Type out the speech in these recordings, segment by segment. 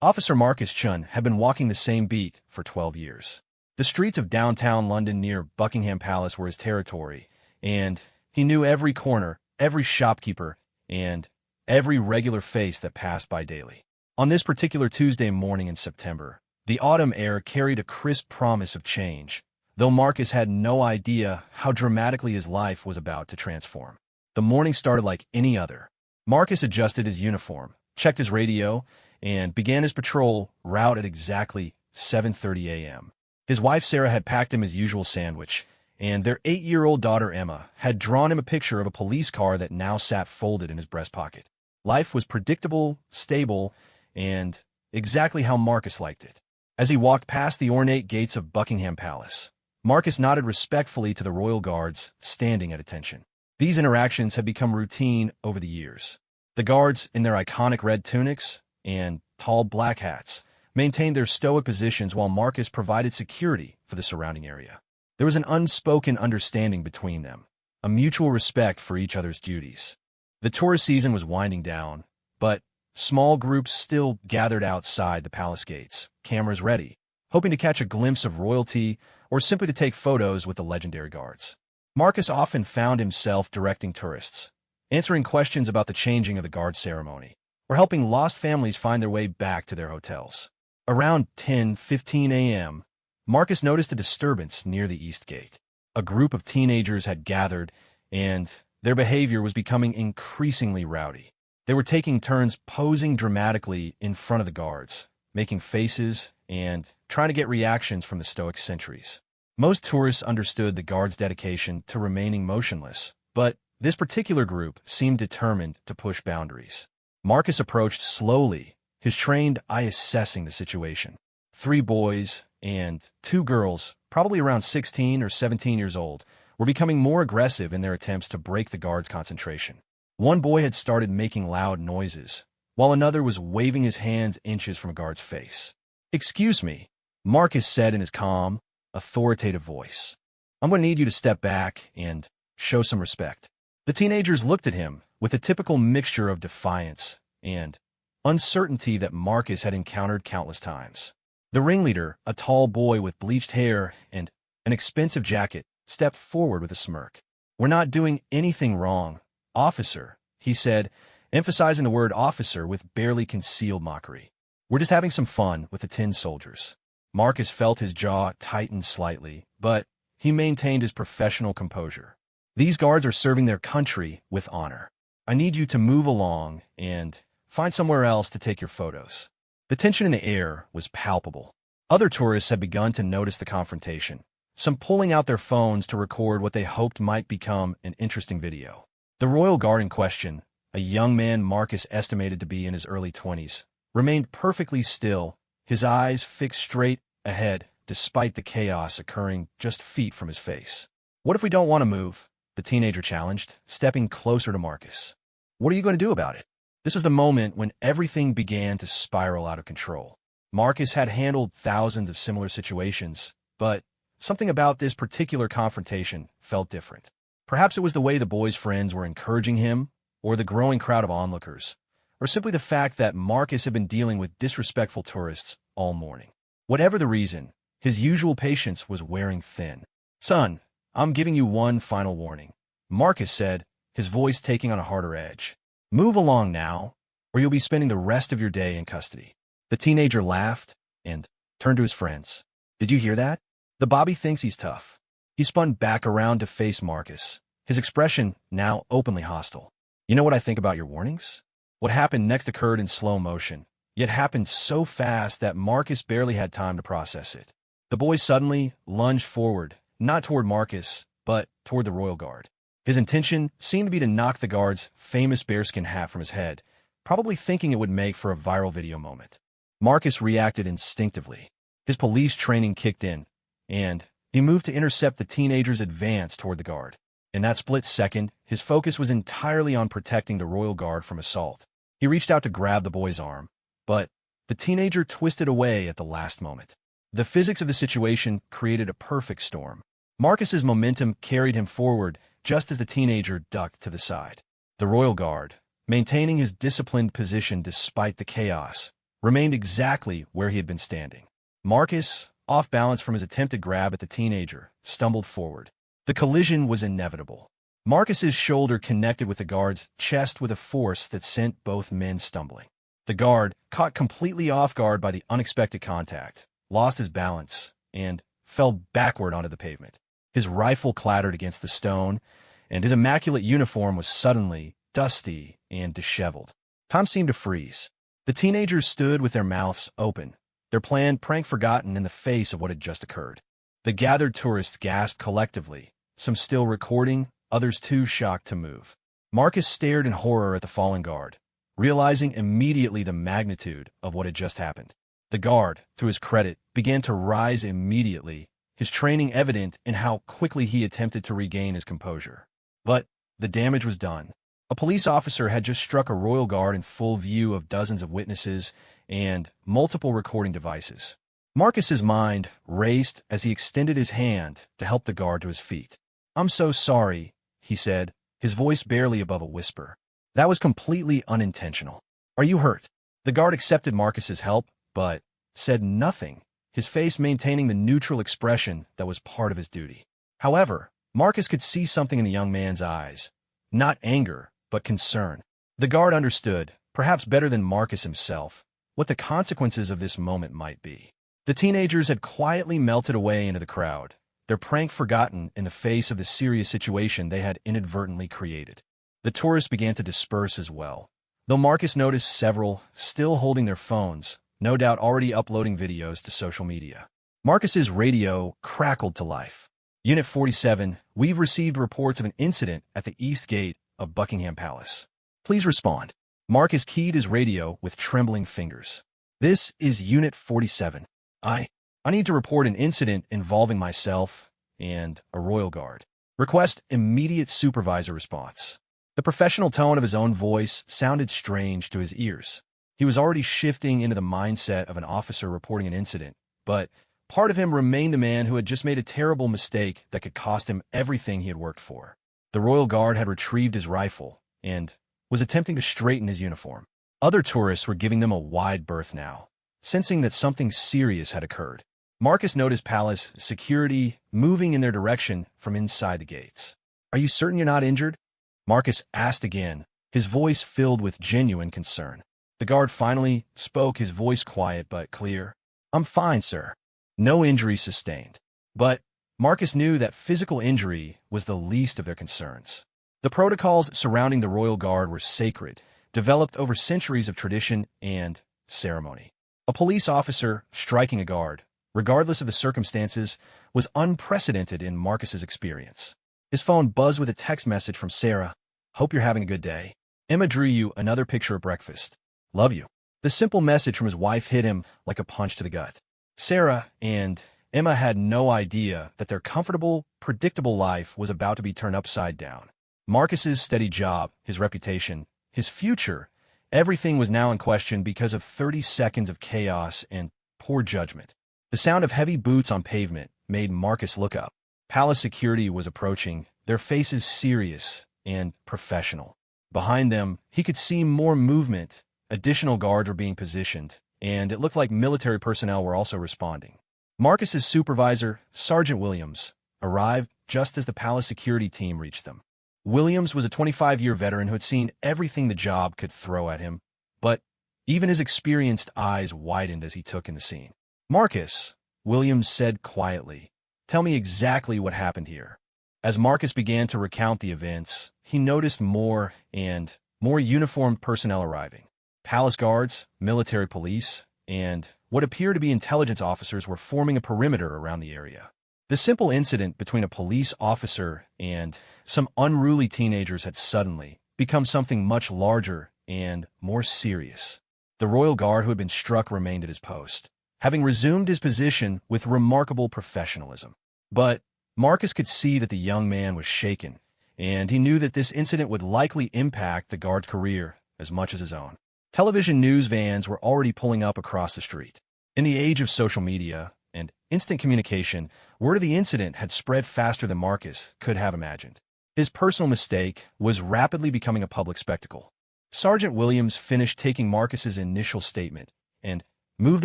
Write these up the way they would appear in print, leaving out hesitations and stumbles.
Officer Marcus Chun had been walking the same beat for 12 years. The streets of downtown London near Buckingham Palace were his territory, and he knew every corner, every shopkeeper, and every regular face that passed by daily. On this particular Tuesday morning in September, the autumn air carried a crisp promise of change, though Marcus had no idea how dramatically his life was about to transform. The morning started like any other. Marcus adjusted his uniform, checked his radio, and began his patrol route at exactly 7:30 a.m. His wife Sarah had packed him his usual sandwich, and their 8-year-old daughter Emma had drawn him a picture of a police car that now sat folded in his breast pocket. Life was predictable, stable, and exactly how Marcus liked it. As he walked past the ornate gates of Buckingham Palace, Marcus nodded respectfully to the royal guards standing at attention. These interactions had become routine over the years. The guards, in their iconic red tunics and tall black hats, maintained their stoic positions while Marcus provided security for the surrounding area. There was an unspoken understanding between them, a mutual respect for each other's duties. The tourist season was winding down, but small groups still gathered outside the palace gates, cameras ready, hoping to catch a glimpse of royalty or simply to take photos with the legendary guards. Marcus often found himself directing tourists, answering questions about the changing of the guard ceremony, or helping lost families find their way back to their hotels. Around 10:15 a.m., Marcus noticed a disturbance near the East Gate. A group of teenagers had gathered, and their behavior was becoming increasingly rowdy. They were taking turns posing dramatically in front of the guards, making faces and trying to get reactions from the stoic sentries. Most tourists understood the guards' dedication to remaining motionless, but this particular group seemed determined to push boundaries. Marcus approached slowly, his trained eye assessing the situation. 3 boys and 2 girls, probably around 16 or 17 years old, were becoming more aggressive in their attempts to break the guards' concentration. One boy had started making loud noises, while another was waving his hands inches from a guard's face. "Excuse me," Marcus said in his calm, authoritative voice. "I'm going to need you to step back and show some respect." The teenagers looked at him with a typical mixture of defiance and uncertainty that Marcus had encountered countless times. The ringleader, a tall boy with bleached hair and an expensive jacket, stepped forward with a smirk. "We're not doing anything wrong, officer," he said, emphasizing the word officer with barely concealed mockery. "We're just having some fun with the tin soldiers." Marcus felt his jaw tighten slightly, but he maintained his professional composure. "These guards are serving their country with honor. I need you to move along and find somewhere else to take your photos." The tension in the air was palpable. Other tourists had begun to notice the confrontation, some pulling out their phones to record what they hoped might become an interesting video. The royal guard in question, a young man Marcus estimated to be in his early 20s, remained perfectly still, his eyes fixed straight ahead despite the chaos occurring just feet from his face. "What if we don't want to move?" the teenager challenged, stepping closer to Marcus. "What are you going to do about it?" This was the moment when everything began to spiral out of control. Marcus had handled thousands of similar situations, but something about this particular confrontation felt different. Perhaps it was the way the boy's friends were encouraging him, or the growing crowd of onlookers, or simply the fact that Marcus had been dealing with disrespectful tourists all morning. Whatever the reason, his usual patience was wearing thin. "Son, I'm giving you one final warning," Marcus said, his voice taking on a harder edge. "Move along now, or you'll be spending the rest of your day in custody." The teenager laughed and turned to his friends. "Did you hear that? The Bobby thinks he's tough." He spun back around to face Marcus, his expression now openly hostile. "You know what I think about your warnings?" What happened next occurred in slow motion, yet happened so fast that Marcus barely had time to process it. The boy suddenly lunged forward, not toward Marcus, but toward the royal guard. His intention seemed to be to knock the guard's famous bearskin hat from his head, probably thinking it would make for a viral video moment. Marcus reacted instinctively. His police training kicked in, and he moved to intercept the teenager's advance toward the guard. In that split second, his focus was entirely on protecting the royal guard from assault. He reached out to grab the boy's arm, but the teenager twisted away at the last moment. The physics of the situation created a perfect storm. Marcus's momentum carried him forward just as the teenager ducked to the side. The royal guard, maintaining his disciplined position despite the chaos, remained exactly where he had been standing. Marcus, off balance from his attempted grab at the teenager, stumbled forward. The collision was inevitable. Marcus's shoulder connected with the guard's chest with a force that sent both men stumbling. The guard, caught completely off guard by the unexpected contact, lost his balance and fell backward onto the pavement. His rifle clattered against the stone, and his immaculate uniform was suddenly dusty and disheveled. Time seemed to freeze. The teenagers stood with their mouths open, their planned prank forgotten in the face of what had just occurred. The gathered tourists gasped collectively, some still recording, others too shocked to move. Marcus stared in horror at the fallen guard, realizing immediately the magnitude of what had just happened. The guard, to his credit, began to rise immediately, his training evident in how quickly he attempted to regain his composure. But the damage was done. A police officer had just struck a royal guard in full view of dozens of witnesses and multiple recording devices. Marcus's mind raced as he extended his hand to help the guard to his feet. "I'm so sorry," he said, his voice barely above a whisper. "That was completely unintentional. Are you hurt?" The guard accepted Marcus's help, but said nothing, his face maintaining the neutral expression that was part of his duty. However, Marcus could see something in the young man's eyes. Not anger, but concern. The guard understood, perhaps better than Marcus himself, what the consequences of this moment might be. The teenagers had quietly melted away into the crowd, their prank forgotten in the face of the serious situation they had inadvertently created. The tourists began to disperse as well, though Marcus noticed several still holding their phones, no doubt already uploading videos to social media. Marcus's radio crackled to life. "Unit 47, we've received reports of an incident at the east gate of Buckingham Palace. Please respond." Marcus keyed his radio with trembling fingers. "This is Unit 47. I need to report an incident involving myself and a royal guard. Request immediate supervisor response." The professional tone of his own voice sounded strange to his ears. He was already shifting into the mindset of an officer reporting an incident, but part of him remained the man who had just made a terrible mistake that could cost him everything he had worked for. The royal guard had retrieved his rifle and was attempting to straighten his uniform. Other tourists were giving them a wide berth now, sensing that something serious had occurred. Marcus noticed palace security moving in their direction from inside the gates. "Are you certain you're not injured?" Marcus asked again, his voice filled with genuine concern. The guard finally spoke, his voice quiet but clear. "I'm fine, sir. No injury sustained." But Marcus knew that physical injury was the least of their concerns. The protocols surrounding the royal guard were sacred, developed over centuries of tradition and ceremony. A police officer striking a guard, regardless of the circumstances, was unprecedented in Marcus's experience. His phone buzzed with a text message from Sarah. "Hope you're having a good day. Emma drew you another picture at breakfast. Love you." The simple message from his wife hit him like a punch to the gut. Sarah and Emma had no idea that their comfortable, predictable life was about to be turned upside down. Marcus's steady job, his reputation, his future, everything was now in question because of 30 seconds of chaos and poor judgment. The sound of heavy boots on pavement made Marcus look up. Palace security was approaching, their faces serious and professional. Behind them, he could see more movement. Additional guards were being positioned, and it looked like military personnel were also responding. Marcus's supervisor, Sergeant Williams, arrived just as the palace security team reached them. Williams was a 25-year veteran who had seen everything the job could throw at him, but even his experienced eyes widened as he took in the scene. "Marcus," Williams said quietly, "tell me exactly what happened here." As Marcus began to recount the events, he noticed more and more uniformed personnel arriving. Palace guards, military police, and what appeared to be intelligence officers were forming a perimeter around the area. The simple incident between a police officer and some unruly teenagers had suddenly become something much larger and more serious. The royal guard who had been struck remained at his post, having resumed his position with remarkable professionalism. But Marcus could see that the young man was shaken, and he knew that this incident would likely impact the guard's career as much as his own. Television news vans were already pulling up across the street. In the age of social media and instant communication, word of the incident had spread faster than Marcus could have imagined. His personal mistake was rapidly becoming a public spectacle. Sergeant Williams finished taking Marcus's initial statement, and moved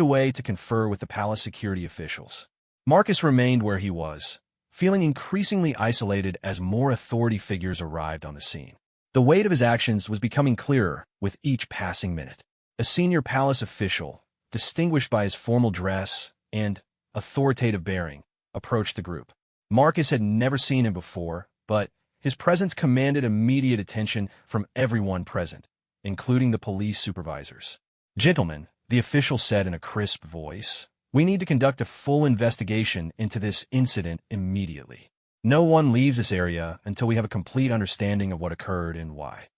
away to confer with the palace security officials. Marcus remained where he was, feeling increasingly isolated as more authority figures arrived on the scene. The weight of his actions was becoming clearer with each passing minute. A senior palace official, distinguished by his formal dress and authoritative bearing, approached the group. Marcus had never seen him before, but his presence commanded immediate attention from everyone present, including the police supervisors. "Gentlemen," the official said in a crisp voice, "we need to conduct a full investigation into this incident immediately. No one leaves this area until we have a complete understanding of what occurred and why."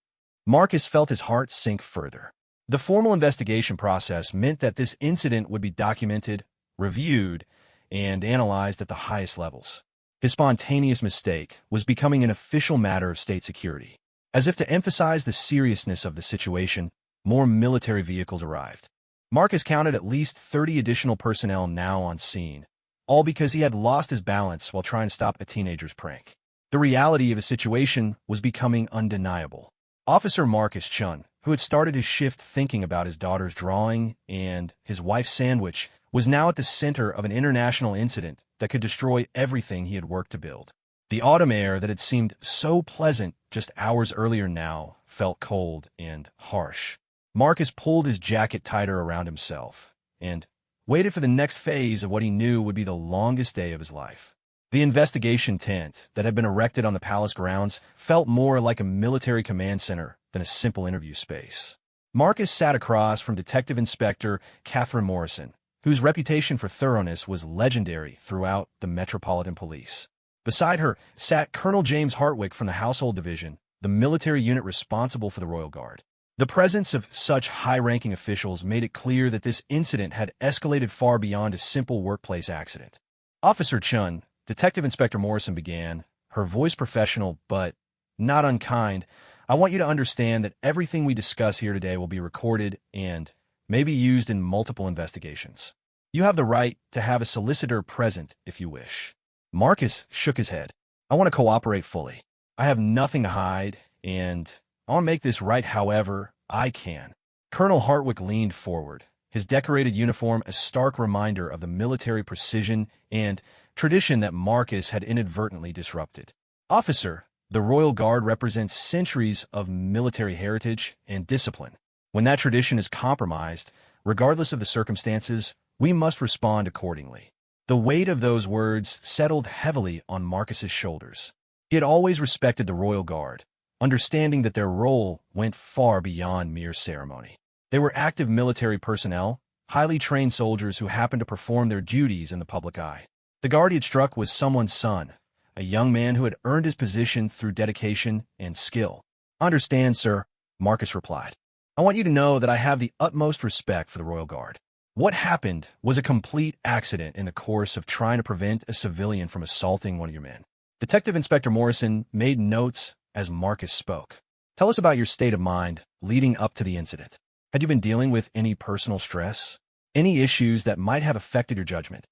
Marcus felt his heart sink further. The formal investigation process meant that this incident would be documented, reviewed, and analyzed at the highest levels. His spontaneous mistake was becoming an official matter of state security. As if to emphasize the seriousness of the situation, more military vehicles arrived. Marcus counted at least 30 additional personnel now on scene, all because he had lost his balance while trying to stop a teenager's prank. The reality of his situation was becoming undeniable. Officer Marcus Chun, who had started his shift thinking about his daughter's drawing and his wife's sandwich, was now at the center of an international incident that could destroy everything he had worked to build. The autumn air that had seemed so pleasant just hours earlier now felt cold and harsh. Marcus pulled his jacket tighter around himself and waited for the next phase of what he knew would be the longest day of his life. The investigation tent that had been erected on the palace grounds felt more like a military command center than a simple interview space. Marcus sat across from Detective Inspector Catherine Morrison, whose reputation for thoroughness was legendary throughout the Metropolitan Police. Beside her sat Colonel James Hartwick from the Household Division, the military unit responsible for the Royal Guard. The presence of such high-ranking officials made it clear that this incident had escalated far beyond a simple workplace accident. "Officer Chun," Detective Inspector Morrison began, her voice professional but not unkind, "I want you to understand that everything we discuss here today will be recorded and may be used in multiple investigations. You have the right to have a solicitor present if you wish." Marcus shook his head. "I want to cooperate fully. I have nothing to hide, and I want to make this right however I can." Colonel Hartwick leaned forward, his decorated uniform a stark reminder of the military precision and tradition that Marcus had inadvertently disrupted. "Officer, the Royal Guard represents centuries of military heritage and discipline. When that tradition is compromised, regardless of the circumstances, we must respond accordingly." The weight of those words settled heavily on Marcus's shoulders. He had always respected the Royal Guard, understanding that their role went far beyond mere ceremony. They were active military personnel, highly trained soldiers who happened to perform their duties in the public eye. The guard he had struck was someone's son, a young man who had earned his position through dedication and skill. "Understand, sir," Marcus replied. "I want you to know that I have the utmost respect for the Royal Guard. What happened was a complete accident in the course of trying to prevent a civilian from assaulting one of your men." Detective Inspector Morrison made notes as Marcus spoke. "Tell us about your state of mind leading up to the incident. Had you been dealing with any personal stress? Any issues that might have affected your judgment?"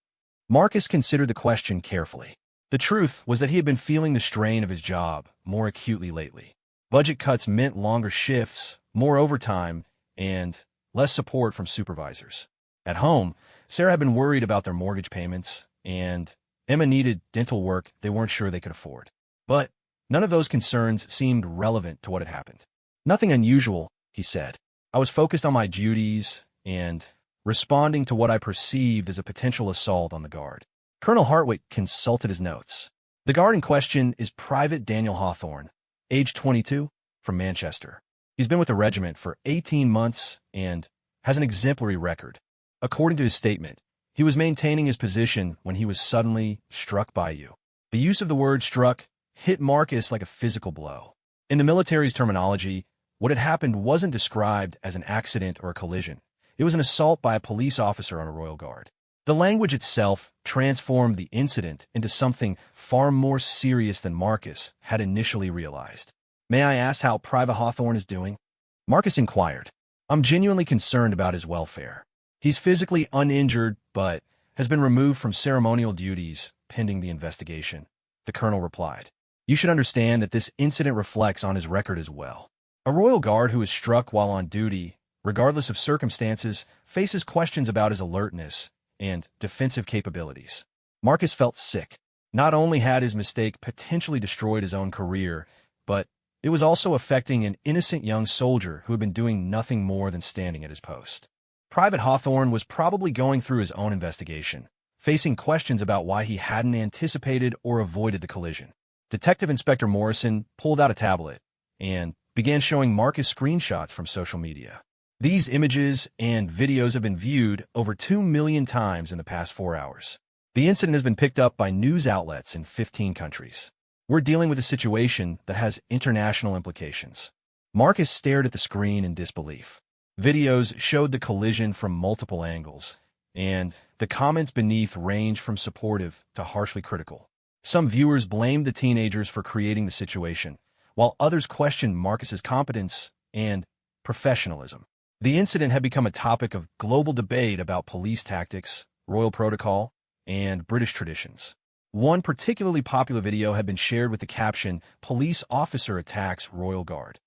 Marcus considered the question carefully. The truth was that he had been feeling the strain of his job more acutely lately. Budget cuts meant longer shifts, more overtime, and less support from supervisors. At home, Sarah had been worried about their mortgage payments, and Emma needed dental work they weren't sure they could afford. But none of those concerns seemed relevant to what had happened. "Nothing unusual," he said. "I was focused on my duties and responding to what I perceived as a potential assault on the guard." Colonel Hartwick consulted his notes. "The guard in question is Private Daniel Hawthorne, age 22, from Manchester. He's been with the regiment for 18 months and has an exemplary record. According to his statement, he was maintaining his position when he was suddenly struck by you." The use of the word struck hit Marcus like a physical blow. In the military's terminology, what had happened wasn't described as an accident or a collision. It was an assault by a police officer on a Royal Guard. The language itself transformed the incident into something far more serious than Marcus had initially realized. "May I ask how Private Hawthorne is doing?" Marcus inquired. "I'm genuinely concerned about his welfare. He's physically uninjured, but has been removed from ceremonial duties pending the investigation," the colonel replied. "You should understand that this incident reflects on his record as well. A Royal Guard who is struck while on duty regardless of circumstances, faces questions about his alertness and defensive capabilities. Marcus felt sick. Not only had his mistake potentially destroyed his own career, but it was also affecting an innocent young soldier who had been doing nothing more than standing at his post. Private Hawthorne was probably going through his own investigation, facing questions about why he hadn't anticipated or avoided the collision. Detective Inspector Morrison pulled out a tablet and began showing Marcus screenshots from social media. These images and videos have been viewed over 2 million times in the past 4 hours. The incident has been picked up by news outlets in 15 countries. We're dealing with a situation that has international implications. Marcus stared at the screen in disbelief. Videos showed the collision from multiple angles, and the comments beneath ranged from supportive to harshly critical. Some viewers blamed the teenagers for creating the situation, while others questioned Marcus's competence and professionalism. The incident had become a topic of global debate about police tactics, royal protocol, and British traditions. One particularly popular video had been shared with the caption, "Police Officer Attacks Royal Guard."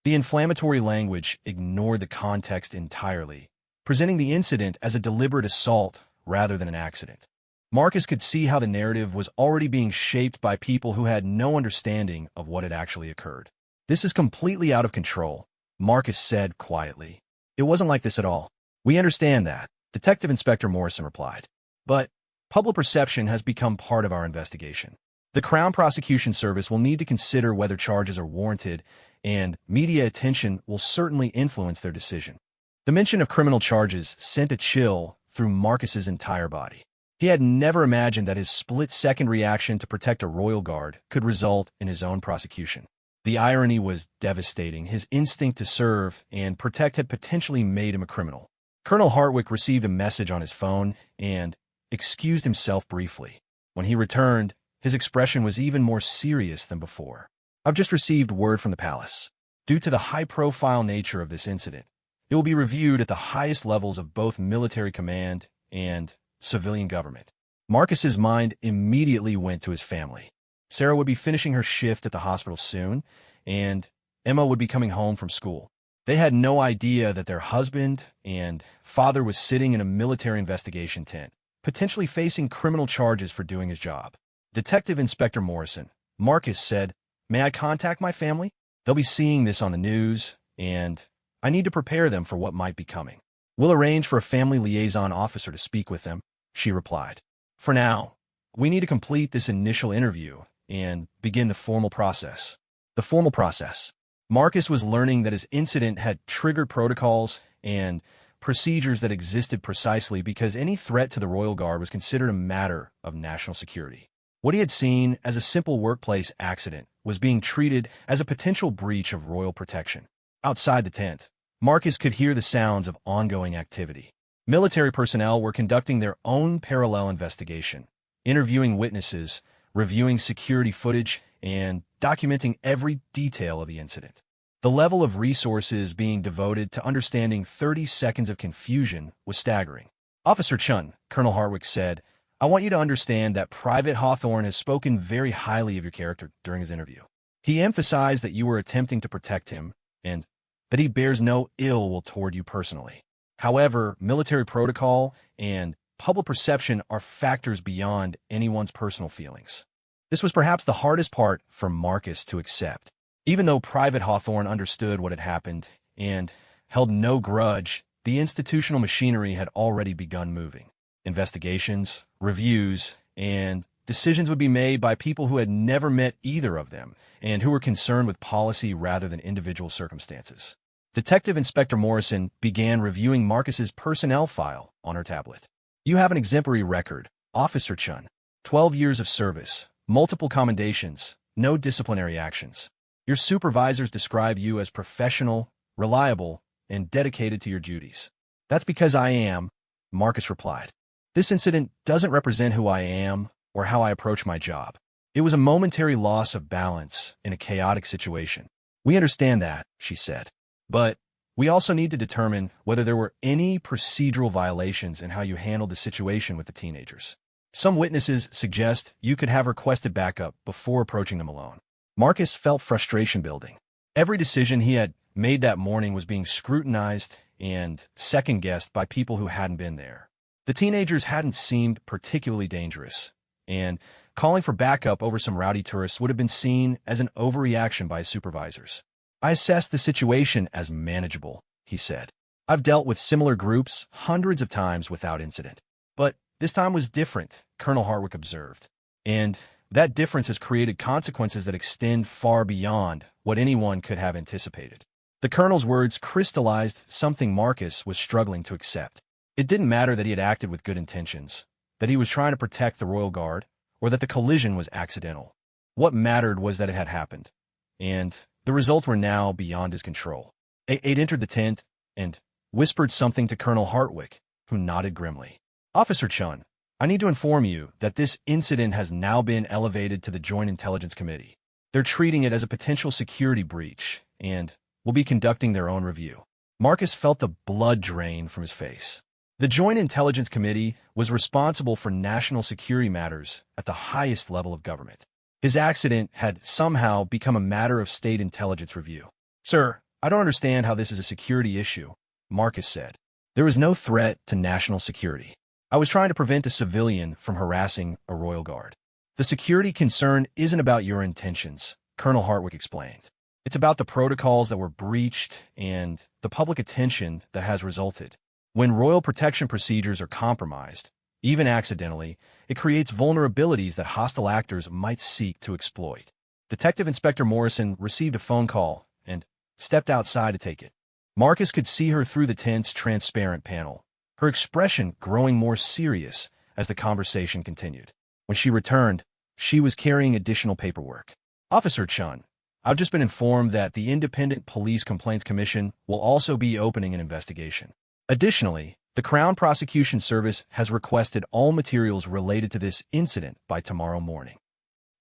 The inflammatory language ignored the context entirely, presenting the incident as a deliberate assault rather than an accident. Marcus could see how the narrative was already being shaped by people who had no understanding of what had actually occurred. "This is completely out of control," Marcus said quietly. "It wasn't like this at all. We understand that," Detective Inspector Morrison replied. "But public perception has become part of our investigation. The Crown Prosecution Service will need to consider whether charges are warranted, and media attention will certainly influence their decision." The mention of criminal charges sent a chill through Marcus's entire body. He had never imagined that his split-second reaction to protect a royal guard could result in his own prosecution. The irony was devastating. His instinct to serve and protect had potentially made him a criminal. Colonel Hartwick received a message on his phone and excused himself briefly. When he returned, his expression was even more serious than before. "I've just received word from the palace. Due to the high-profile nature of this incident, it will be reviewed at the highest levels of both military command and civilian government." Marcus's mind immediately went to his family. Sarah would be finishing her shift at the hospital soon, and Emma would be coming home from school. They had no idea that their husband and father was sitting in a military investigation tent, potentially facing criminal charges for doing his job. "Detective Inspector Morrison," Marcus said, "may I contact my family? They'll be seeing this on the news, and I need to prepare them for what might be coming." "We'll arrange for a family liaison officer to speak with them," she replied. "For now, we need to complete this initial interview and begin the formal process." The formal process. Marcus was learning that his incident had triggered protocols and procedures that existed precisely because any threat to the royal guard was considered a matter of national security. What he had seen as a simple workplace accident was being treated as a potential breach of royal protection. Outside the tent, Marcus could hear the sounds of ongoing activity. Military personnel were conducting their own parallel investigation, interviewing witnesses, reviewing security footage, and documenting every detail of the incident. The level of resources being devoted to understanding 30 seconds of confusion was staggering. "Officer Chun," Colonel Hartwick said, "I want you to understand that Private Hawthorne has spoken very highly of your character during his interview. He emphasized that you were attempting to protect him, and that he bears no ill will toward you personally. However, military protocol and public perception are factors beyond anyone's personal feelings." This was perhaps the hardest part for Marcus to accept. Even though Private Hawthorne understood what had happened and held no grudge, the institutional machinery had already begun moving. Investigations, reviews, and decisions would be made by people who had never met either of them and who were concerned with policy rather than individual circumstances. Detective Inspector Morrison began reviewing Marcus's personnel file on her tablet. "You have an exemplary record, Officer Chun. 12 years of service, multiple commendations, no disciplinary actions. Your supervisors describe you as professional, reliable, and dedicated to your duties." "That's because I am," Marcus replied. "This incident doesn't represent who I am or how I approach my job. It was a momentary loss of balance in a chaotic situation." "We understand that," she said. "But we also need to determine whether there were any procedural violations in how you handled the situation with the teenagers. Some witnesses suggest you could have requested backup before approaching them alone." Marcus felt frustration building. Every decision he had made that morning was being scrutinized, and second-guessed by people who hadn't been there. The teenagers hadn't seemed particularly dangerous, and calling for backup over some rowdy tourists would have been seen as an overreaction by his supervisors. "I assessed the situation as manageable," he said. "I've dealt with similar groups hundreds of times without incident. But this time was different," Colonel Hartwick observed. "And that difference has created consequences that extend far beyond what anyone could have anticipated." The colonel's words crystallized something Marcus was struggling to accept. It didn't matter that he had acted with good intentions, that he was trying to protect the Royal Guard, or that the collision was accidental. What mattered was that it had happened, and the results were now beyond his control. Aide entered the tent and whispered something to Colonel Hartwick, who nodded grimly. "Officer Chun, I need to inform you that this incident has now been elevated to the Joint Intelligence Committee. They're treating it as a potential security breach and will be conducting their own review." Marcus felt the blood drain from his face. The Joint Intelligence Committee was responsible for national security matters at the highest level of government. His accident had somehow become a matter of state intelligence review. "Sir, I don't understand how this is a security issue," Marcus said. "There was no threat to national security. I was trying to prevent a civilian from harassing a Royal Guard." "The security concern isn't about your intentions," Colonel Hartwick explained. "It's about the protocols that were breached and the public attention that has resulted. When royal protection procedures are compromised, even accidentally, it creates vulnerabilities that hostile actors might seek to exploit." Detective Inspector Morrison received a phone call and stepped outside to take it. Marcus could see her through the tent's transparent panel, her expression growing more serious as the conversation continued. When she returned, she was carrying additional paperwork. "Officer Chun, I've just been informed that the Independent Police Complaints Commission will also be opening an investigation. Additionally, the Crown Prosecution Service has requested all materials related to this incident by tomorrow morning."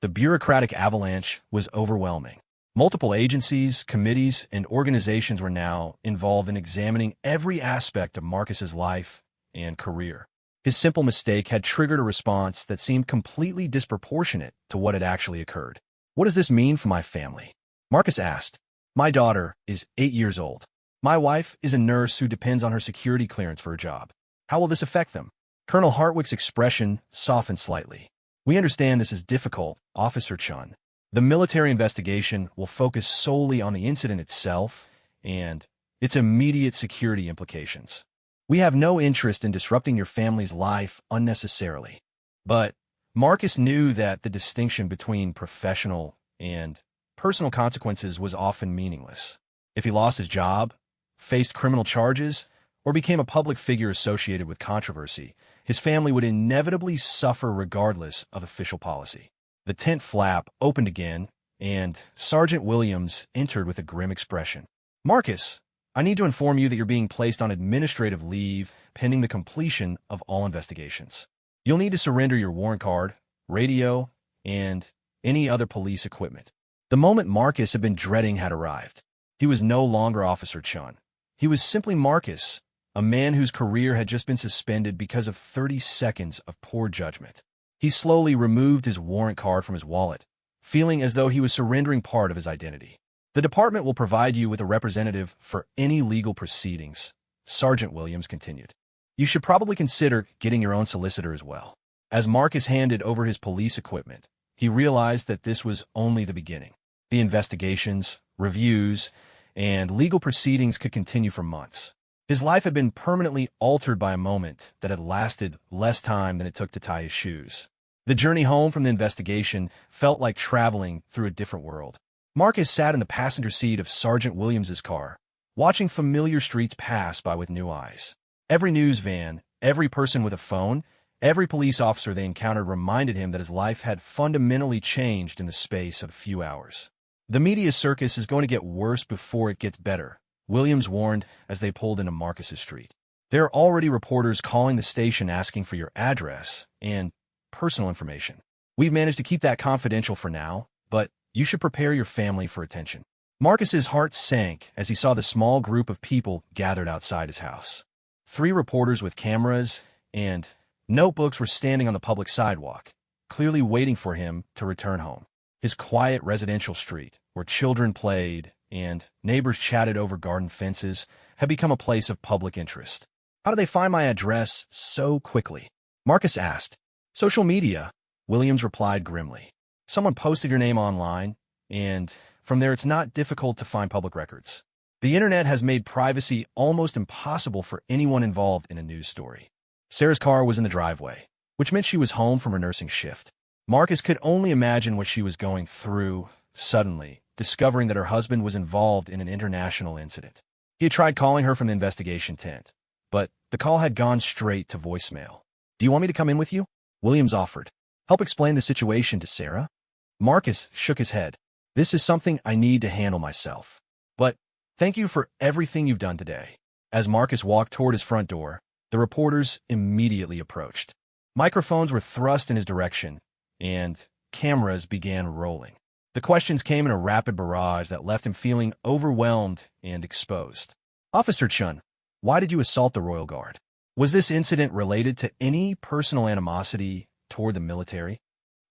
The bureaucratic avalanche was overwhelming. Multiple agencies, committees, and organizations were now involved in examining every aspect of Marcus's life and career. His simple mistake had triggered a response that seemed completely disproportionate to what had actually occurred. "What does this mean for my family?" Marcus asked. "My daughter is 8 years old. My wife is a nurse who depends on her security clearance for her job. How will this affect them?" Colonel Hartwick's expression softened slightly. "We understand this is difficult, Officer Chun. The military investigation will focus solely on the incident itself and its immediate security implications. We have no interest in disrupting your family's life unnecessarily." But Marcus knew that the distinction between professional and personal consequences was often meaningless. If he lost his job, faced criminal charges, or became a public figure associated with controversy, his family would inevitably suffer regardless of official policy. The tent flap opened again, and Sergeant Williams entered with a grim expression. "Marcus, I need to inform you that you're being placed on administrative leave pending the completion of all investigations. You'll need to surrender your warrant card, radio, and any other police equipment." The moment Marcus had been dreading had arrived. He was no longer Officer Chun. He was simply Marcus, a man whose career had just been suspended because of 30 seconds of poor judgment. He slowly removed his warrant card from his wallet, feeling as though he was surrendering part of his identity. "The department will provide you with a representative for any legal proceedings," Sergeant Williams continued. "You should probably consider getting your own solicitor as well." As Marcus handed over his police equipment, he realized that this was only the beginning. The investigations, reviews, and legal proceedings could continue for months. His life had been permanently altered by a moment that had lasted less time than it took to tie his shoes. The journey home from the investigation felt like traveling through a different world. Marcus sat in the passenger seat of Sergeant Williams's car, watching familiar streets pass by with new eyes. Every news van, every person with a phone, every police officer they encountered reminded him that his life had fundamentally changed in the space of a few hours. "The media circus is going to get worse before it gets better," Williams warned as they pulled into Marcus's street. "There are already reporters calling the station asking for your address and personal information. We've managed to keep that confidential for now, but you should prepare your family for attention." Marcus's heart sank as he saw the small group of people gathered outside his house. 3 reporters with cameras and notebooks were standing on the public sidewalk, clearly waiting for him to return home. His quiet residential street, where children played and neighbors chatted over garden fences, had become a place of public interest. How did they find my address so quickly? Marcus asked. Social media, Williams replied grimly. Someone posted your name online, and from there it's not difficult to find public records. The internet has made privacy almost impossible for anyone involved in a news story. Sarah's car was in the driveway, which meant she was home from her nursing shift. Marcus could only imagine what she was going through, suddenly discovering that her husband was involved in an international incident. He had tried calling her from the investigation tent, but the call had gone straight to voicemail. Do you want me to come in with you? Williams offered. Help explain the situation to Sarah? Marcus shook his head. This is something I need to handle myself. But thank you for everything you've done today. As Marcus walked toward his front door, the reporters immediately approached. Microphones were thrust in his direction, and cameras began rolling. The questions came in a rapid barrage that left him feeling overwhelmed and exposed. Officer Chun, why did you assault the Royal Guard? Was this incident related to any personal animosity toward the military?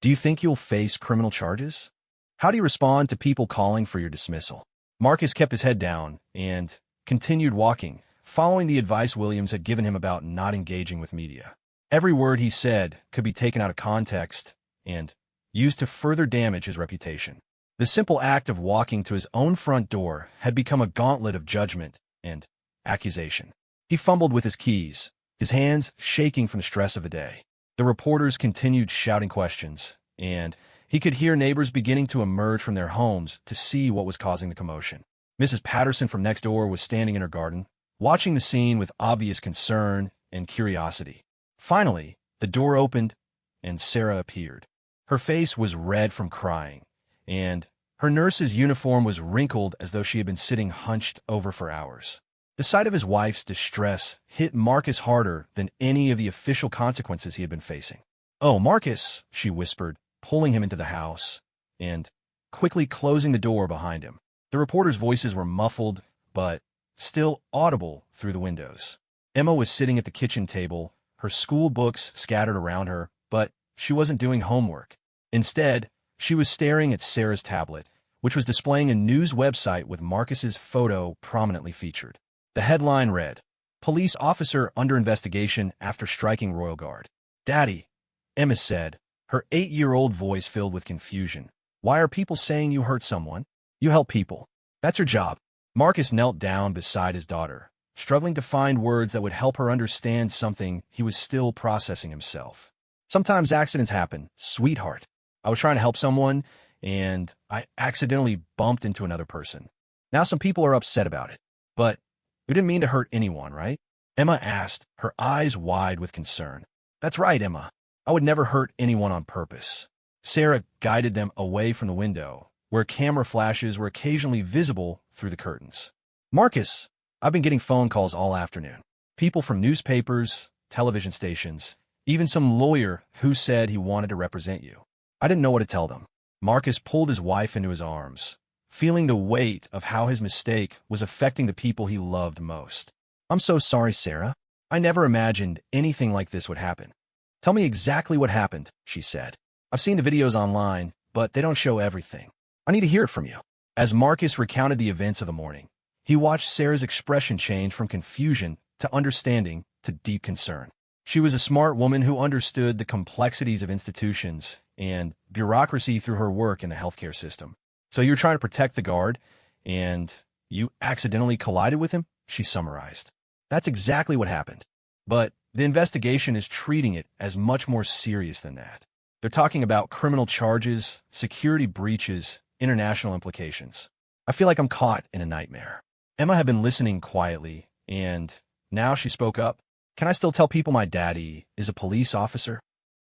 Do you think you'll face criminal charges? How do you respond to people calling for your dismissal? Marcus kept his head down and continued walking, following the advice Williams had given him about not engaging with media. Every word he said could be taken out of context and used to further damage his reputation. The simple act of walking to his own front door had become a gauntlet of judgment and accusation. He fumbled with his keys, his hands shaking from the stress of the day. The reporters continued shouting questions, and he could hear neighbors beginning to emerge from their homes to see what was causing the commotion. Mrs. Patterson from next door was standing in her garden, watching the scene with obvious concern and curiosity. Finally, the door opened, and Sarah appeared. Her face was red from crying, and her nurse's uniform was wrinkled as though she had been sitting hunched over for hours. The sight of his wife's distress hit Marcus harder than any of the official consequences he had been facing. "Oh, Marcus," she whispered, pulling him into the house and quickly closing the door behind him. The reporters' voices were muffled, but still audible through the windows. Emma was sitting at the kitchen table, her school books scattered around her, but she wasn't doing homework. Instead, she was staring at Sarah's tablet, which was displaying a news website with Marcus's photo prominently featured. The headline read, "Police officer under investigation after striking Royal Guard." "Daddy," Emma said, her 8-year-old voice filled with confusion. "Why are people saying you hurt someone? You help people. That's your job." Marcus knelt down beside his daughter, struggling to find words that would help her understand something he was still processing himself. "Sometimes accidents happen, sweetheart. I was trying to help someone, and I accidentally bumped into another person. Now some people are upset about it. But you didn't mean to hurt anyone, right?" Emma asked, her eyes wide with concern. "That's right, Emma. I would never hurt anyone on purpose." Sarah guided them away from the window, where camera flashes were occasionally visible through the curtains. "Marcus, I've been getting phone calls all afternoon. People from newspapers, television stations, even some lawyer who said he wanted to represent you. I didn't know what to tell them." Marcus pulled his wife into his arms, feeling the weight of how his mistake was affecting the people he loved most. "I'm so sorry, Sarah. I never imagined anything like this would happen." "Tell me exactly what happened," she said. "I've seen the videos online, but they don't show everything. I need to hear it from you." As Marcus recounted the events of the morning, he watched Sarah's expression change from confusion to understanding to deep concern. She was a smart woman who understood the complexities of institutions and bureaucracy through her work in the healthcare system. "So you were trying to protect the guard, and you accidentally collided with him?" she summarized. "That's exactly what happened. But the investigation is treating it as much more serious than that. They're talking about criminal charges, security breaches, international implications. I feel like I'm caught in a nightmare." Emma had been listening quietly, and now she spoke up. "Can I still tell people my daddy is a police officer?"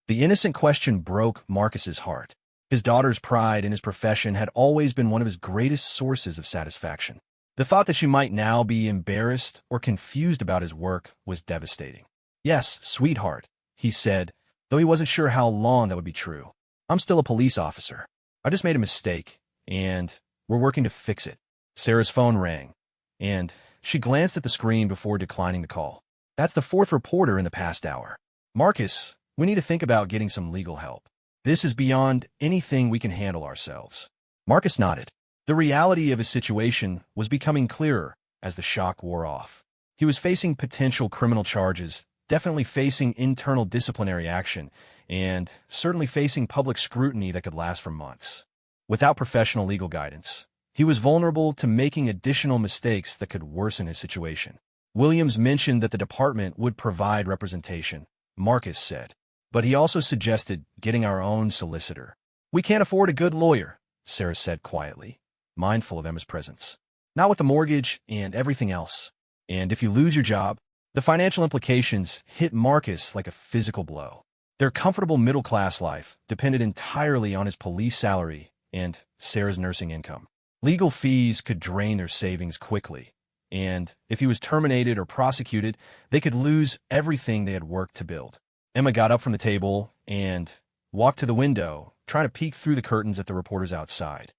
The innocent question broke Marcus's heart. His daughter's pride in his profession had always been one of his greatest sources of satisfaction. The thought that she might now be embarrassed or confused about his work was devastating. "Yes, sweetheart," he said, though he wasn't sure how long that would be true. "I'm still a police officer. I just made a mistake, and we're working to fix it." Sarah's phone rang, and she glanced at the screen before declining the call. "That's the 4th reporter in the past hour. Marcus, we need to think about getting some legal help. This is beyond anything we can handle ourselves." Marcus nodded. The reality of his situation was becoming clearer as the shock wore off. He was facing potential criminal charges, definitely facing internal disciplinary action, and certainly facing public scrutiny that could last for months. Without professional legal guidance, he was vulnerable to making additional mistakes that could worsen his situation. Williams mentioned that the department would provide representation, Marcus said, but he also suggested getting our own solicitor. "We can't afford a good lawyer," Sarah said quietly, mindful of Emma's presence. "Not with the mortgage and everything else. And if you lose your job," the financial implications hit Marcus like a physical blow. Their comfortable middle-class life depended entirely on his police salary and Sarah's nursing income. Legal fees could drain their savings quickly, and if he was terminated or prosecuted, they could lose everything they had worked to build. Emma got up from the table and walked to the window, trying to peek through the curtains at the reporters outside.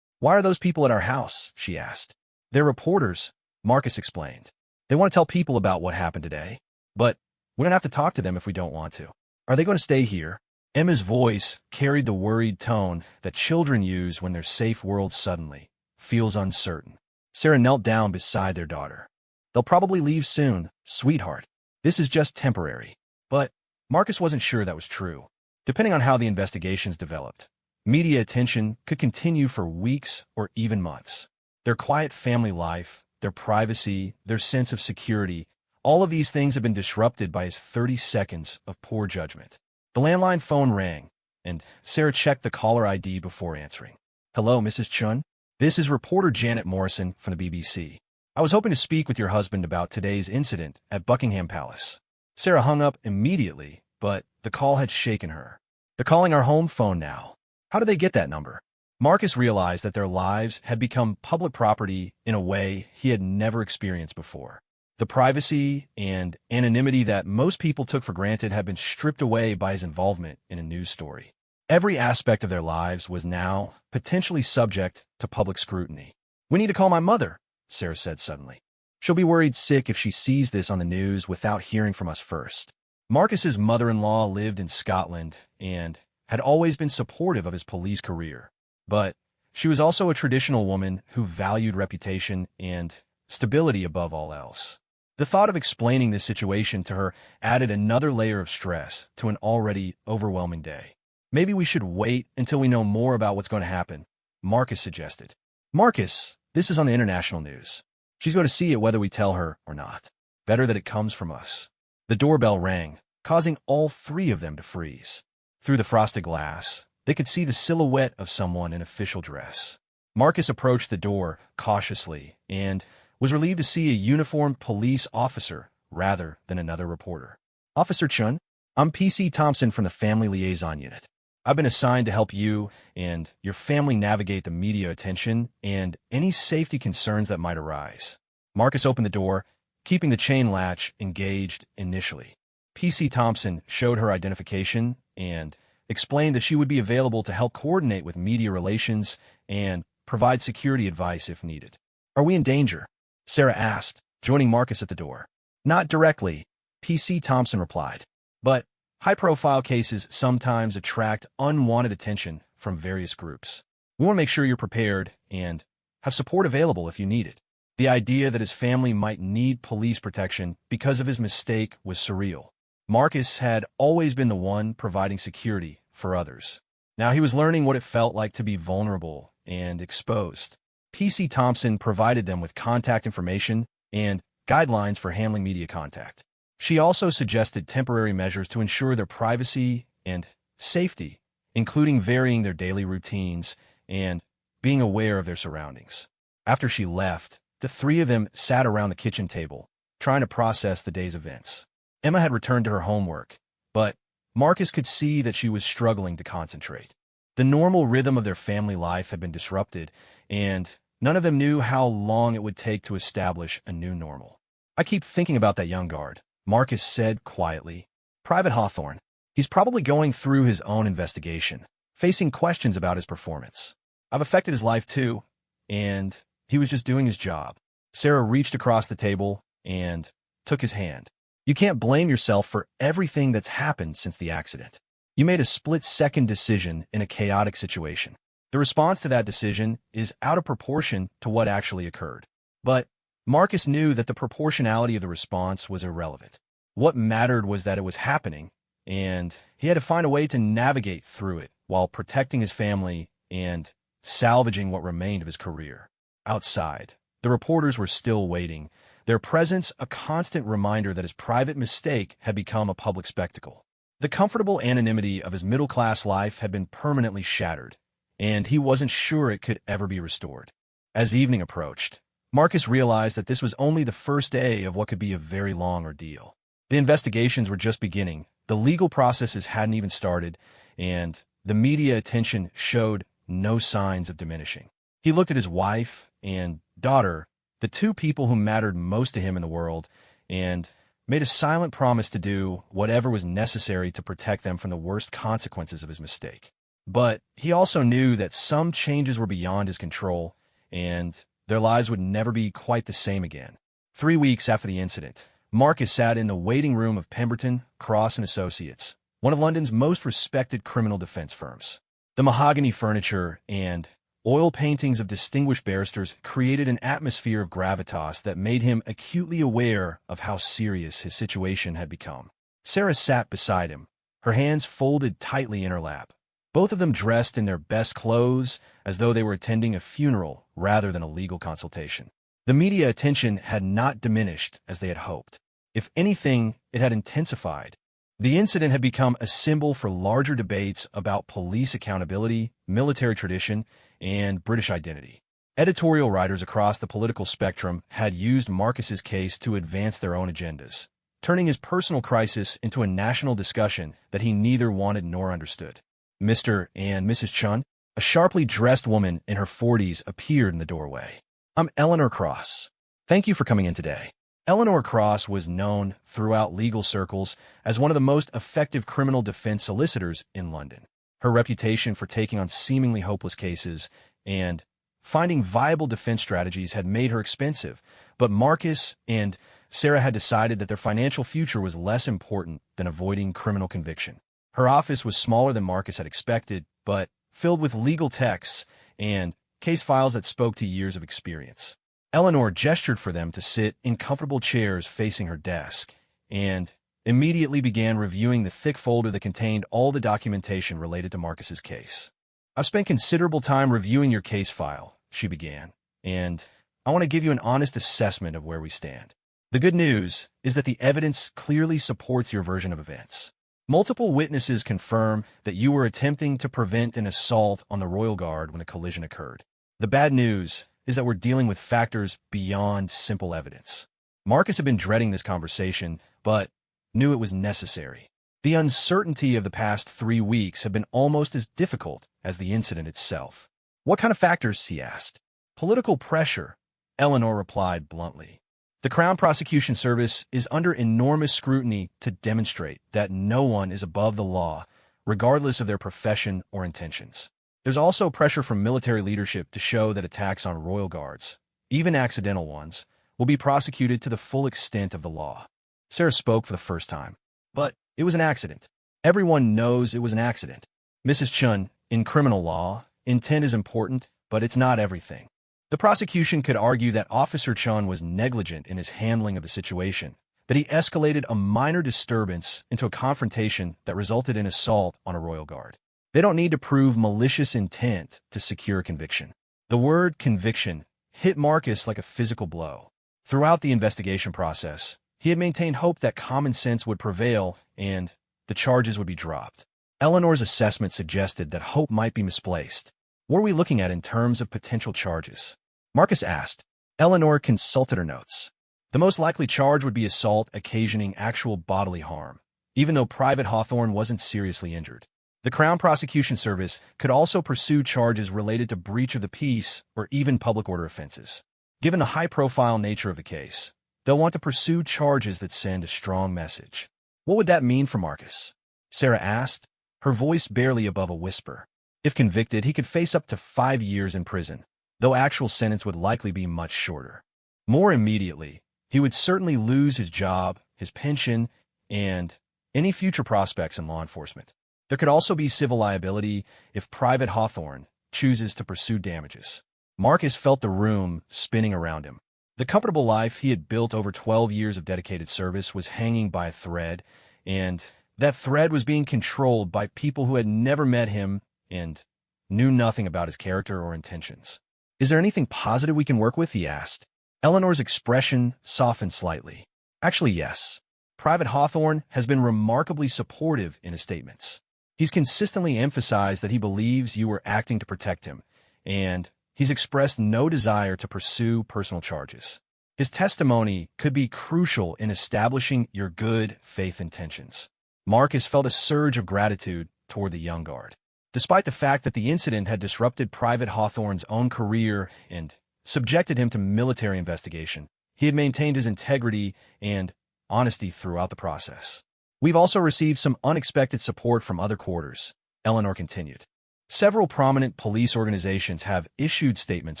"Why are those people at our house?" she asked. "They're reporters," Marcus explained. "They want to tell people about what happened today, but we don't have to talk to them if we don't want to. Are they going to stay here?" Emma's voice carried the worried tone that children use when their safe world suddenly feels uncertain. Sarah knelt down beside their daughter. "They'll probably leave soon, sweetheart. This is just temporary." But Marcus wasn't sure that was true. Depending on how the investigations developed, media attention could continue for weeks or even months. Their quiet family life, their privacy, their sense of security, all of these things have been disrupted by his 30 seconds of poor judgment. The landline phone rang, and Sarah checked the caller ID before answering. "Hello, Mrs. Chun. This is reporter Janet Morrison from the BBC. I was hoping to speak with your husband about today's incident at Buckingham Palace." Sarah hung up immediately, but the call had shaken her. "They're calling our home phone now. How did they get that number?" Marcus realized that their lives had become public property in a way he had never experienced before. The privacy and anonymity that most people took for granted had been stripped away by his involvement in a news story. Every aspect of their lives was now potentially subject to public scrutiny. "We need to call my mother," Sarah said suddenly. "She'll be worried sick if she sees this on the news without hearing from us first." Marcus's mother-in-law lived in Scotland and had always been supportive of his police career. But she was also a traditional woman who valued reputation and stability above all else. The thought of explaining this situation to her added another layer of stress to an already overwhelming day. "Maybe we should wait until we know more about what's going to happen," Marcus suggested. "Marcus, this is on the international news. She's going to see it whether we tell her or not. Better that it comes from us." The doorbell rang, causing all three of them to freeze. Through the frosted glass, they could see the silhouette of someone in official dress. Marcus approached the door cautiously and was relieved to see a uniformed police officer rather than another reporter. "Officer Chun, I'm PC Thompson from the Family Liaison Unit. I've been assigned to help you and your family navigate the media attention and any safety concerns that might arise." Marcus opened the door, keeping the chain latch engaged initially. PC Thompson showed her identification and explained that she would be available to help coordinate with media relations and provide security advice if needed. "Are we in danger?" Sarah asked, joining Marcus at the door. "Not directly," PC Thompson replied, "but high-profile cases sometimes attract unwanted attention from various groups. We want to make sure you're prepared and have support available if you need it." The idea that his family might need police protection because of his mistake was surreal. Marcus had always been the one providing security for others. Now he was learning what it felt like to be vulnerable and exposed. PC Thompson provided them with contact information and guidelines for handling media contact. She also suggested temporary measures to ensure their privacy and safety, including varying their daily routines and being aware of their surroundings. After she left, the three of them sat around the kitchen table, trying to process the day's events. Emma had returned to her homework, but Marcus could see that she was struggling to concentrate. The normal rhythm of their family life had been disrupted, and none of them knew how long it would take to establish a new normal. "I keep thinking about that young guard," Marcus said quietly. "Private Hawthorne. He's probably going through his own investigation, facing questions about his performance. I've affected his life too, and he was just doing his job." Sarah reached across the table and took his hand. "You can't blame yourself for everything that's happened since the accident. You made a split-second decision in a chaotic situation. The response to that decision is out of proportion to what actually occurred. But Marcus knew that the proportionality of the response was irrelevant. What mattered was that it was happening, and he had to find a way to navigate through it while protecting his family and salvaging what remained of his career. Outside, the reporters were still waiting, their presence a constant reminder that his private mistake had become a public spectacle. The comfortable anonymity of his middle-class life had been permanently shattered, and he wasn't sure it could ever be restored. As evening approached, Marcus realized that this was only the first day of what could be a very long ordeal. The investigations were just beginning, the legal processes hadn't even started, and the media attention showed no signs of diminishing. He looked at his wife and daughter, the two people who mattered most to him in the world, and made a silent promise to do whatever was necessary to protect them from the worst consequences of his mistake. But he also knew that some changes were beyond his control, and their lives would never be quite the same again. 3 weeks after the incident, Marcus sat in the waiting room of Pemberton, Cross and Associates, one of London's most respected criminal defense firms. The mahogany furniture and oil paintings of distinguished barristers created an atmosphere of gravitas that made him acutely aware of how serious his situation had become. Sarah sat beside him, her hands folded tightly in her lap, both of them dressed in their best clothes as though they were attending a funeral rather than a legal consultation. The media attention had not diminished as they had hoped. If anything, it had intensified. The incident had become a symbol for larger debates about police accountability, military tradition, and British identity. Editorial writers across the political spectrum had used Marcus's case to advance their own agendas, turning his personal crisis into a national discussion that he neither wanted nor understood. Mr. and Mrs. Chun, a sharply dressed woman in her 40s, appeared in the doorway. "I'm Eleanor Cross. Thank you for coming in today." Eleanor Cross was known throughout legal circles as one of the most effective criminal defense solicitors in London. Her reputation for taking on seemingly hopeless cases and finding viable defense strategies had made her expensive, but Marcus and Sarah had decided that their financial future was less important than avoiding criminal conviction. Her office was smaller than Marcus had expected, but filled with legal texts and case files that spoke to years of experience. Eleanor gestured for them to sit in comfortable chairs facing her desk, and immediately began reviewing the thick folder that contained all the documentation related to Marcus's case. "I've spent considerable time reviewing your case file," she began, "and I want to give you an honest assessment of where we stand. The good news is that the evidence clearly supports your version of events. Multiple witnesses confirm that you were attempting to prevent an assault on the Royal Guard when the collision occurred. The bad news is that we're dealing with factors beyond simple evidence." Marcus had been dreading this conversation, but knew it was necessary. The uncertainty of the past 3 weeks had been almost as difficult as the incident itself. "What kind of factors?" he asked. "Political pressure," Eleanor replied bluntly. "The Crown Prosecution Service is under enormous scrutiny to demonstrate that no one is above the law, regardless of their profession or intentions. There's also pressure from military leadership to show that attacks on royal guards, even accidental ones, will be prosecuted to the full extent of the law." Sarah spoke for the first time. "But it was an accident. Everyone knows it was an accident." "Mrs. Chun, in criminal law, intent is important, but it's not everything. The prosecution could argue that Officer Chun was negligent in his handling of the situation, that he escalated a minor disturbance into a confrontation that resulted in assault on a royal guard. They don't need to prove malicious intent to secure a conviction." The word conviction hit Marcus like a physical blow. Throughout the investigation process, he had maintained hope that common sense would prevail and the charges would be dropped. Eleanor's assessment suggested that hope might be misplaced. "What are we looking at in terms of potential charges?" Marcus asked. Eleanor consulted her notes. "The most likely charge would be assault occasioning actual bodily harm, even though Private Hawthorne wasn't seriously injured. The Crown Prosecution Service could also pursue charges related to breach of the peace or even public order offenses. Given the high-profile nature of the case, they'll want to pursue charges that send a strong message." "What would that mean for Marcus?" Sarah asked, her voice barely above a whisper. "If convicted, he could face up to 5 years in prison, though actual sentence would likely be much shorter. More immediately, he would certainly lose his job, his pension, and any future prospects in law enforcement. There could also be civil liability if Private Hawthorne chooses to pursue damages." Marcus felt the room spinning around him. The comfortable life he had built over 12 years of dedicated service was hanging by a thread, and that thread was being controlled by people who had never met him and knew nothing about his character or intentions. "Is there anything positive we can work with?" he asked. Eleanor's expression softened slightly. "Actually, yes. Private Hawthorne has been remarkably supportive in his statements. He's consistently emphasized that he believes you were acting to protect him, and he's expressed no desire to pursue personal charges. His testimony could be crucial in establishing your good faith intentions." Marcus felt a surge of gratitude toward the young guard. Despite the fact that the incident had disrupted Private Hawthorne's own career and subjected him to military investigation, he had maintained his integrity and honesty throughout the process. "We've also received some unexpected support from other quarters," Eleanor continued. "Several prominent police organizations have issued statements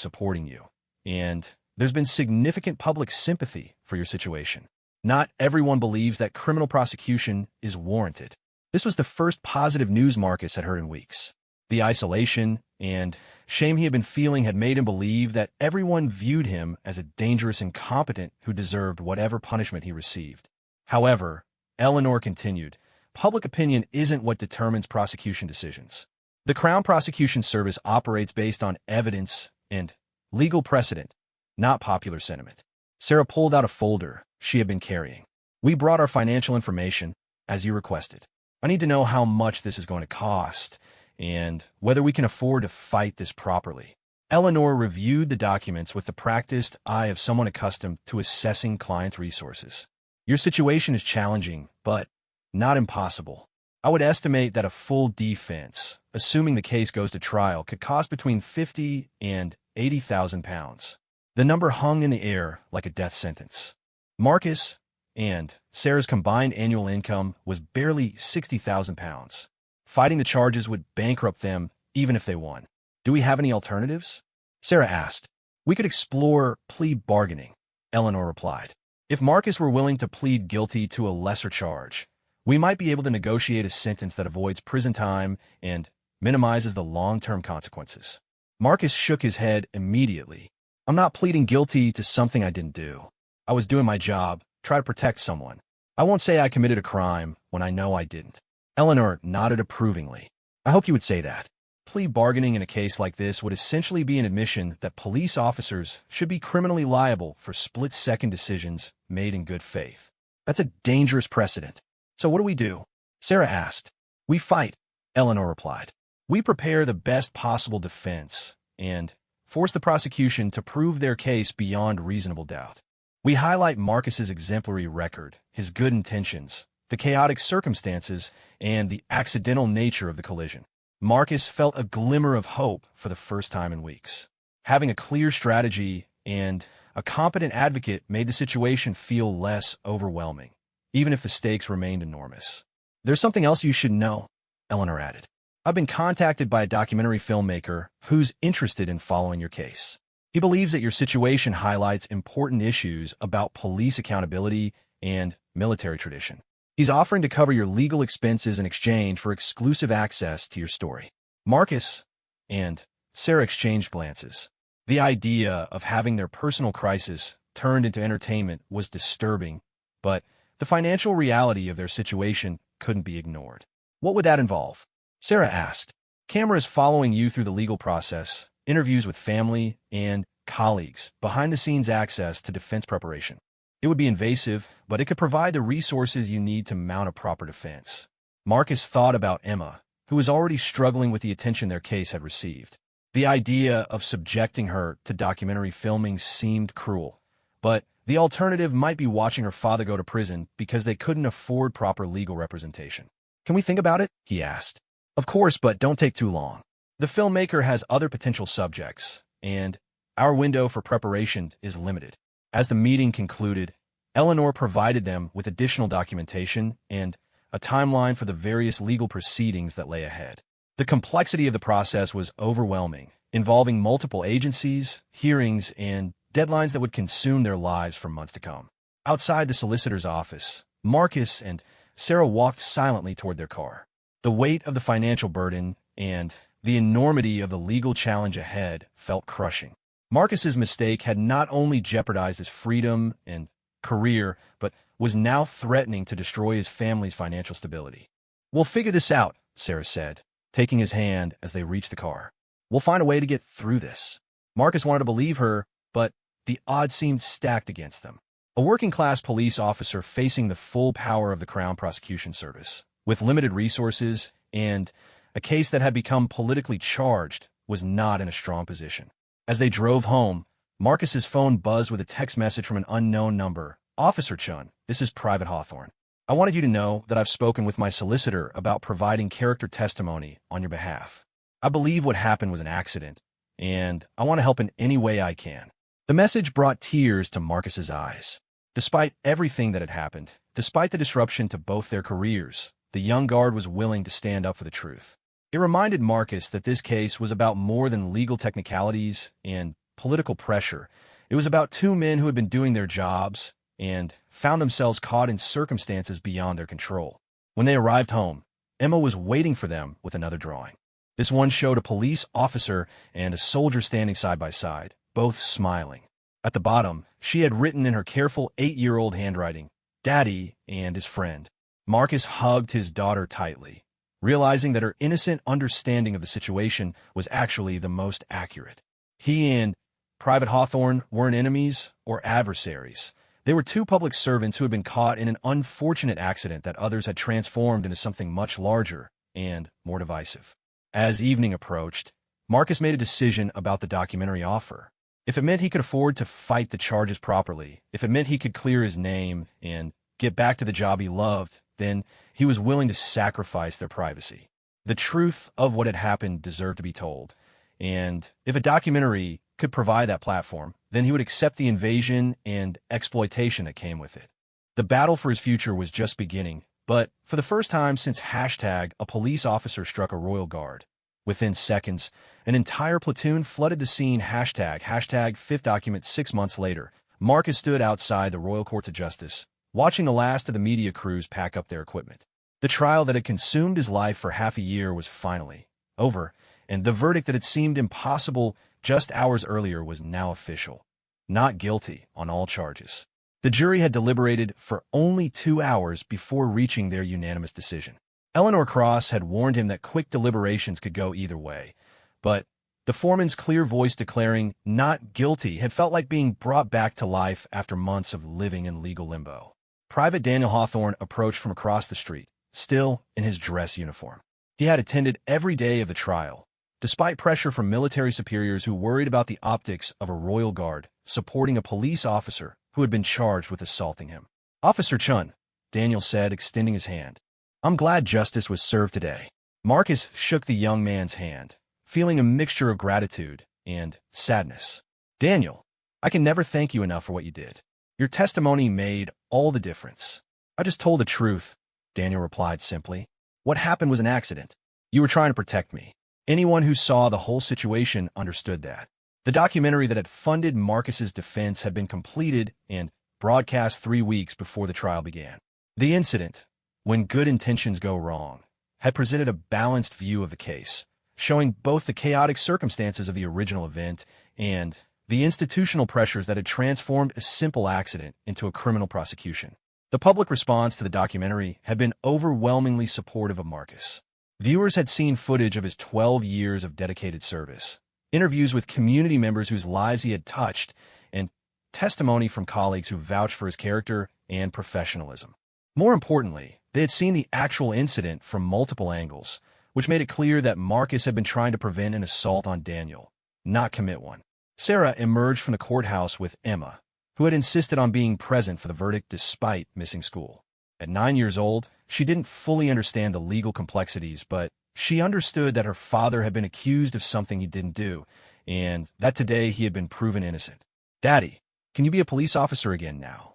supporting you, and there's been significant public sympathy for your situation. Not everyone believes that criminal prosecution is warranted." This was the first positive news Marcus had heard in weeks. The isolation and shame he had been feeling had made him believe that everyone viewed him as a dangerous incompetent who deserved whatever punishment he received. However, Eleanor continued, "Public opinion isn't what determines prosecution decisions. The Crown Prosecution Service operates based on evidence and legal precedent, not popular sentiment." Sarah pulled out a folder she had been carrying. "We brought our financial information, as you requested. I need to know how much this is going to cost, and whether we can afford to fight this properly." Eleanor reviewed the documents with the practiced eye of someone accustomed to assessing clients' resources. "Your situation is challenging, but not impossible. I would estimate that a full defense, assuming the case goes to trial, could cost between £50,000 and £80,000. The number hung in the air like a death sentence. Marcus and Sarah's combined annual income was barely £60,000. Fighting the charges would bankrupt them even if they won. "Do we have any alternatives?" Sarah asked. "We could explore plea bargaining," Eleanor replied. "If Marcus were willing to plead guilty to a lesser charge, we might be able to negotiate a sentence that avoids prison time and minimizes the long-term consequences." Marcus shook his head immediately. "I'm not pleading guilty to something I didn't do. I was doing my job, try to protect someone. I won't say I committed a crime when I know I didn't." Eleanor nodded approvingly. "I hope you would say that. Plea bargaining in a case like this would essentially be an admission that police officers should be criminally liable for split-second decisions made in good faith. That's a dangerous precedent. So what do we do?" Sarah asked. "We fight," Eleanor replied. "We prepare the best possible defense and force the prosecution to prove their case beyond reasonable doubt. We highlight Marcus's exemplary record, his good intentions, the chaotic circumstances, and the accidental nature of the collision." Marcus felt a glimmer of hope for the first time in weeks. Having a clear strategy and a competent advocate made the situation feel less overwhelming, even if the stakes remained enormous. "There's something else you should know," Eleanor added. "I've been contacted by a documentary filmmaker who's interested in following your case. He believes that your situation highlights important issues about police accountability and military tradition. He's offering to cover your legal expenses in exchange for exclusive access to your story." Marcus and Sarah exchanged glances. The idea of having their personal crisis turned into entertainment was disturbing, but the financial reality of their situation couldn't be ignored. "What would that involve?" Sarah asked. "Cameras following you through the legal process, interviews with family and colleagues, behind-the-scenes access to defense preparation. It would be invasive, but it could provide the resources you need to mount a proper defense." Marcus thought about Emma, who was already struggling with the attention their case had received. The idea of subjecting her to documentary filming seemed cruel, but the alternative might be watching her father go to prison because they couldn't afford proper legal representation. "Can we think about it?" he asked. "Of course, but don't take too long. The filmmaker has other potential subjects, and our window for preparation is limited." As the meeting concluded, Eleanor provided them with additional documentation and a timeline for the various legal proceedings that lay ahead. The complexity of the process was overwhelming, involving multiple agencies, hearings, and deadlines that would consume their lives for months to come. Outside the solicitor's office, Marcus and Sarah walked silently toward their car. The weight of the financial burden and the enormity of the legal challenge ahead felt crushing. Marcus's mistake had not only jeopardized his freedom and career, but was now threatening to destroy his family's financial stability. "We'll figure this out," Sarah said, taking his hand as they reached the car. "We'll find a way to get through this." Marcus wanted to believe her, but the odds seemed stacked against them. A working-class police officer facing the full power of the Crown Prosecution Service, with limited resources and a case that had become politically charged, was not in a strong position. As they drove home, Marcus's phone buzzed with a text message from an unknown number. "Officer Chun, this is Private Hawthorne. I wanted you to know that I've spoken with my solicitor about providing character testimony on your behalf. I believe what happened was an accident, and I want to help in any way I can." The message brought tears to Marcus's eyes. Despite everything that had happened, despite the disruption to both their careers, the young guard was willing to stand up for the truth. It reminded Marcus that this case was about more than legal technicalities and political pressure. It was about two men who had been doing their jobs and found themselves caught in circumstances beyond their control. When they arrived home, Emma was waiting for them with another drawing. This one showed a police officer and a soldier standing side by side, both smiling. At the bottom, she had written in her careful 8-year-old handwriting, "Daddy and his friend." Marcus hugged his daughter tightly, realizing that her innocent understanding of the situation was actually the most accurate. He and Private Hawthorne weren't enemies or adversaries. They were two public servants who had been caught in an unfortunate accident that others had transformed into something much larger and more divisive. As evening approached, Marcus made a decision about the documentary offer. If it meant he could afford to fight the charges properly, if it meant he could clear his name and get back to the job he loved, then he was willing to sacrifice their privacy. The truth of what had happened deserved to be told, and if a documentary could provide that platform, then he would accept the invasion and exploitation that came with it. The battle for his future was just beginning, but for the first time since a police officer struck a royal guard. Within seconds, an entire platoon flooded the scene. Fifth document. 6 months later, Marcus stood outside the Royal Courts of Justice, watching the last of the media crews pack up their equipment. The trial that had consumed his life for half a year was finally over, and the verdict that had seemed impossible just hours earlier was now official. Not guilty on all charges. The jury had deliberated for only 2 hours before reaching their unanimous decision. Eleanor Cross had warned him that quick deliberations could go either way, but the foreman's clear voice declaring not guilty had felt like being brought back to life after months of living in legal limbo. Private Daniel Hawthorne approached from across the street, still in his dress uniform. He had attended every day of the trial, despite pressure from military superiors who worried about the optics of a royal guard supporting a police officer who had been charged with assaulting him. "Officer Chun," Daniel said, extending his hand. "I'm glad justice was served today." Marcus shook the young man's hand, feeling a mixture of gratitude and sadness. "Daniel, I can never thank you enough for what you did. Your testimony made all the difference." "I just told the truth," Daniel replied simply. "What happened was an accident. You were trying to protect me." Anyone who saw the whole situation understood that. The documentary that had funded Marcus's defense had been completed and broadcast 3 weeks before the trial began. The incident, when good intentions go wrong, had presented a balanced view of the case, showing both the chaotic circumstances of the original event and the institutional pressures that had transformed a simple accident into a criminal prosecution. The public response to the documentary had been overwhelmingly supportive of Marcus. Viewers had seen footage of his 12 years of dedicated service, interviews with community members whose lives he had touched, and testimony from colleagues who vouched for his character and professionalism. More importantly, they had seen the actual incident from multiple angles, which made it clear that Marcus had been trying to prevent an assault on Daniel, not commit one. Sarah emerged from the courthouse with Emma, who had insisted on being present for the verdict despite missing school. At 9 years old, she didn't fully understand the legal complexities, but she understood that her father had been accused of something he didn't do, and that today he had been proven innocent. "Daddy, can you be a police officer again now?"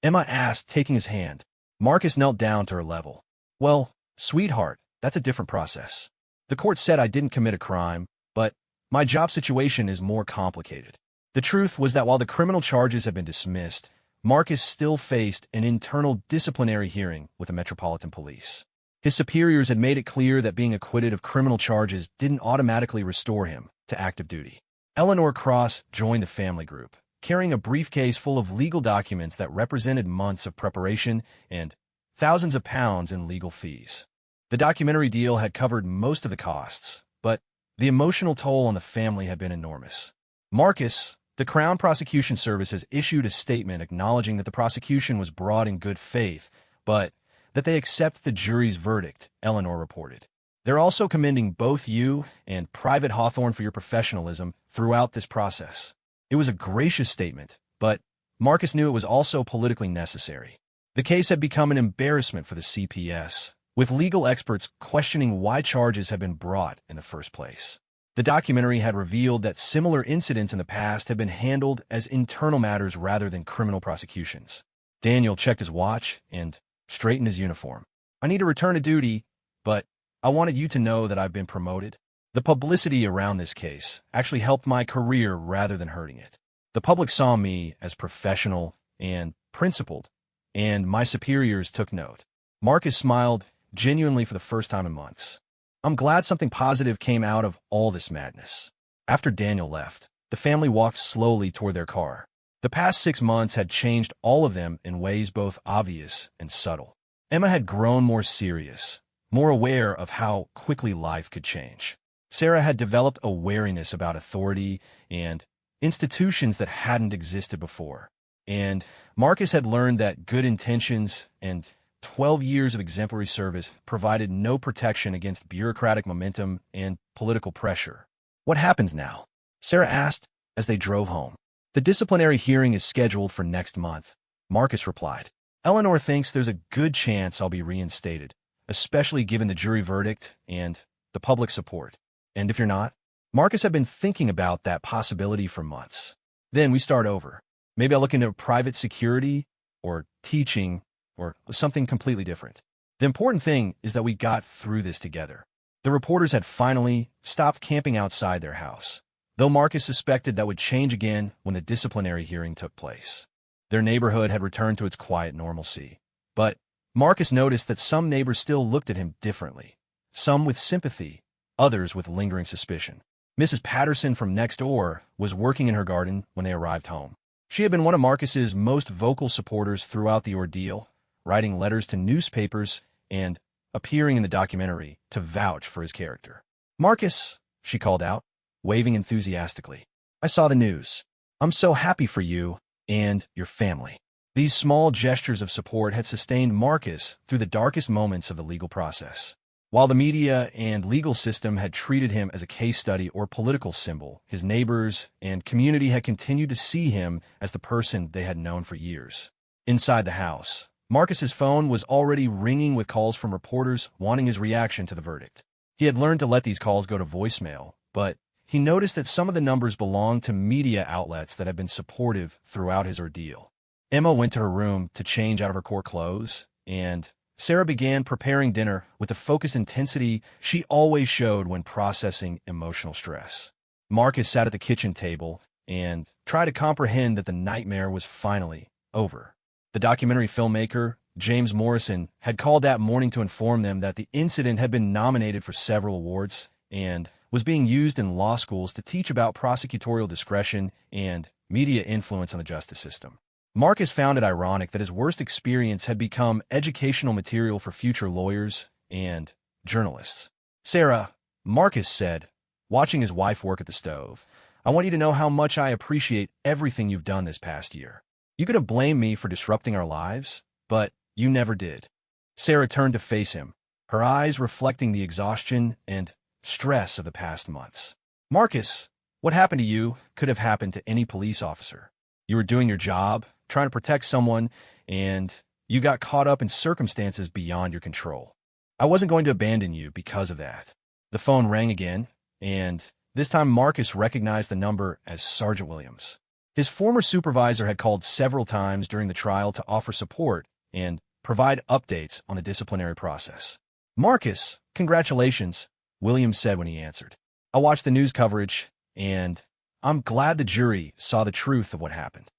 Emma asked, taking his hand. Marcus knelt down to her level. "Well, sweetheart, that's a different process. The court said I didn't commit a crime, but my job situation is more complicated." The truth was that while the criminal charges had been dismissed, Marcus still faced an internal disciplinary hearing with the Metropolitan Police. His superiors had made it clear that being acquitted of criminal charges didn't automatically restore him to active duty. Eleanor Cross joined the family group, carrying a briefcase full of legal documents that represented months of preparation and thousands of pounds in legal fees. The documentary deal had covered most of the costs, but the emotional toll on the family had been enormous. Marcus, the Crown Prosecution Service, has issued a statement acknowledging that the prosecution was brought in good faith, but that they accept the jury's verdict, Eleanor reported. They're also commending both you and Private Hawthorne for your professionalism throughout this process. It was a gracious statement, but Marcus knew it was also politically necessary. The case had become an embarrassment for the CPS, with legal experts questioning why charges had been brought in the first place. The documentary had revealed that similar incidents in the past had been handled as internal matters rather than criminal prosecutions. Daniel checked his watch and straightened his uniform. I need to return to duty, but I wanted you to know that I've been promoted. The publicity around this case actually helped my career rather than hurting it. The public saw me as professional and principled, and my superiors took note. Marcus smiled genuinely for the first time in months. I'm glad something positive came out of all this madness. After Daniel left, the family walked slowly toward their car. The past 6 months had changed all of them in ways both obvious and subtle. Emma had grown more serious, more aware of how quickly life could change. Sarah had developed a wariness about authority and institutions that hadn't existed before. And Marcus had learned that good intentions and 12 years of exemplary service provided no protection against bureaucratic momentum and political pressure. What happens now? Sarah asked as they drove home. The disciplinary hearing is scheduled for next month, Marcus replied. Eleanor thinks there's a good chance I'll be reinstated, especially given the jury verdict and the public support. And if you're not? Marcus had been thinking about that possibility for months. Then we start over. Maybe I'll look into private security or teaching or something completely different. The important thing is that we got through this together. The reporters had finally stopped camping outside their house, though Marcus suspected that would change again when the disciplinary hearing took place. Their neighborhood had returned to its quiet normalcy, but Marcus noticed that some neighbors still looked at him differently, some with sympathy, others with lingering suspicion. Mrs. Patterson from next door was working in her garden when they arrived home. She had been one of Marcus's most vocal supporters throughout the ordeal, writing letters to newspapers and appearing in the documentary to vouch for his character. Marcus, she called out, waving enthusiastically. I saw the news. I'm so happy for you and your family. These small gestures of support had sustained Marcus through the darkest moments of the legal process. While the media and legal system had treated him as a case study or political symbol, his neighbors and community had continued to see him as the person they had known for years. Inside the house, Marcus's phone was already ringing with calls from reporters wanting his reaction to the verdict. He had learned to let these calls go to voicemail, but he noticed that some of the numbers belonged to media outlets that had been supportive throughout his ordeal. Emma went to her room to change out of her core clothes, and Sarah began preparing dinner with the focused intensity she always showed when processing emotional stress. Marcus sat at the kitchen table and tried to comprehend that the nightmare was finally over. The documentary filmmaker, James Morrison, had called that morning to inform them that the incident had been nominated for several awards and was being used in law schools to teach about prosecutorial discretion and media influence on the justice system. Marcus found it ironic that his worst experience had become educational material for future lawyers and journalists. Sarah, Marcus said, watching his wife work at the stove, I want you to know how much I appreciate everything you've done this past year. You could have blamed me for disrupting our lives, but you never did. Sarah turned to face him, her eyes reflecting the exhaustion and stress of the past months. Marcus, what happened to you could have happened to any police officer. You were doing your job, trying to protect someone, and you got caught up in circumstances beyond your control. I wasn't going to abandon you because of that. The phone rang again, and this time Marcus recognized the number as Sergeant Williams. His former supervisor had called several times during the trial to offer support and provide updates on the disciplinary process. Marcus, congratulations, Williams said when he answered. I watched the news coverage, and I'm glad the jury saw the truth of what happened.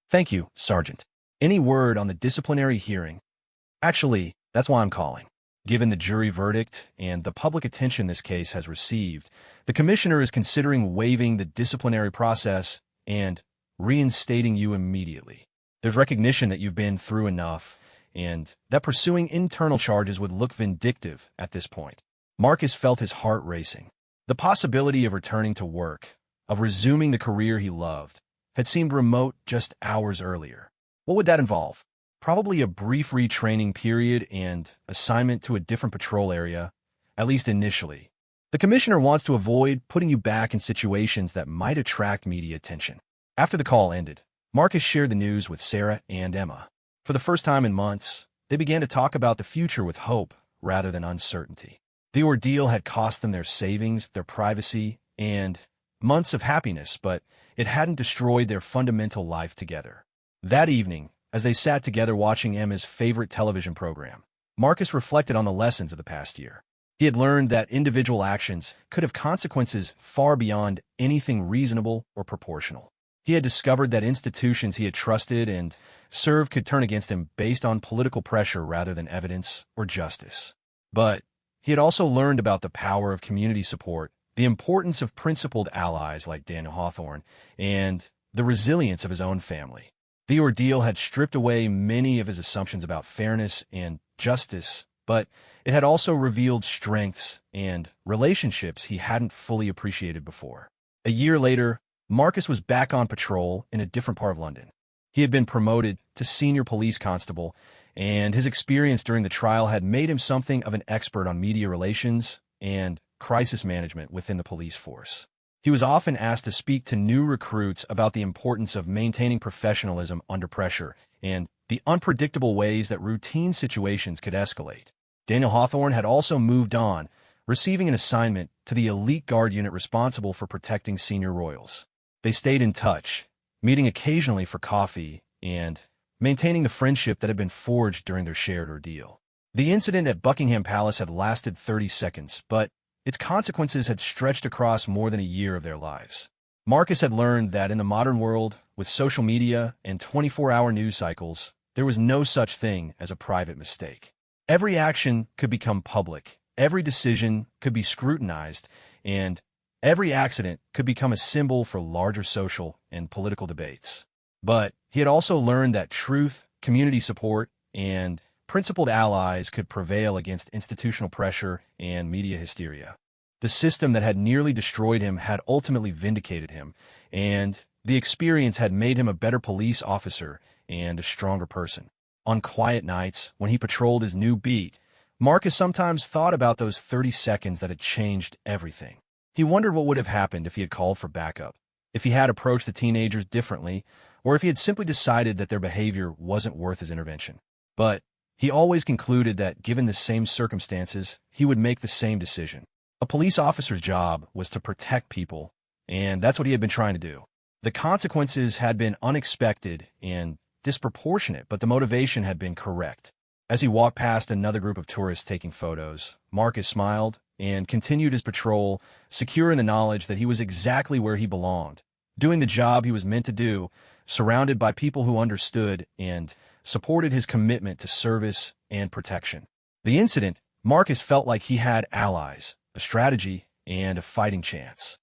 Thank you, Sergeant. Any word on the disciplinary hearing? Actually, that's why I'm calling. Given the jury verdict and the public attention this case has received, the commissioner is considering waiving the disciplinary process and reinstating you immediately. There's recognition that you've been through enough and that pursuing internal charges would look vindictive at this point. Marcus felt his heart racing. The possibility of returning to work, of resuming the career he loved, had seemed remote just hours earlier. What would that involve? Probably a brief retraining period and assignment to a different patrol area, at least initially. The commissioner wants to avoid putting you back in situations that might attract media attention. After the call ended, Marcus shared the news with Sarah and Emma. For the first time in months, they began to talk about the future with hope rather than uncertainty. The ordeal had cost them their savings, their privacy, and months of happiness, but it hadn't destroyed their fundamental life together. That evening, as they sat together watching Emma's favorite television program, Marcus reflected on the lessons of the past year. He had learned that individual actions could have consequences far beyond anything reasonable or proportional. He had discovered that institutions he had trusted and served could turn against him based on political pressure rather than evidence or justice. But he had also learned about the power of community support, the importance of principled allies like Daniel Hawthorne, and the resilience of his own family. The ordeal had stripped away many of his assumptions about fairness and justice, but it had also revealed strengths and relationships he hadn't fully appreciated before. A year later, Marcus was back on patrol in a different part of London. He had been promoted to senior police constable, and his experience during the trial had made him something of an expert on media relations and crisis management within the police force. He was often asked to speak to new recruits about the importance of maintaining professionalism under pressure and the unpredictable ways that routine situations could escalate. Daniel Hawthorne had also moved on, receiving an assignment to the elite guard unit responsible for protecting senior royals. They stayed in touch, meeting occasionally for coffee and maintaining the friendship that had been forged during their shared ordeal. The incident at Buckingham Palace had lasted 30 seconds, but its consequences had stretched across more than a year of their lives. Marcus had learned that in the modern world, with social media and 24-hour news cycles, there was no such thing as a private mistake. Every action could become public, every decision could be scrutinized, and every accident could become a symbol for larger social and political debates. But he had also learned that truth, community support, and principled allies could prevail against institutional pressure and media hysteria. The system that had nearly destroyed him had ultimately vindicated him, and the experience had made him a better police officer and a stronger person. On quiet nights, when he patrolled his new beat, Marcus sometimes thought about those 30 seconds that had changed everything. He wondered what would have happened if he had called for backup, if he had approached the teenagers differently, or if he had simply decided that their behavior wasn't worth his intervention. But he always concluded that, given the same circumstances, he would make the same decision. A police officer's job was to protect people, and that's what he had been trying to do. The consequences had been unexpected and disproportionate, but the motivation had been correct. As he walked past another group of tourists taking photos, Marcus smiled and continued his patrol, secure in the knowledge that he was exactly where he belonged, doing the job he was meant to do, surrounded by people who understood and supported his commitment to service and protection. The incident, Marcus felt like he had allies, a strategy, and a fighting chance.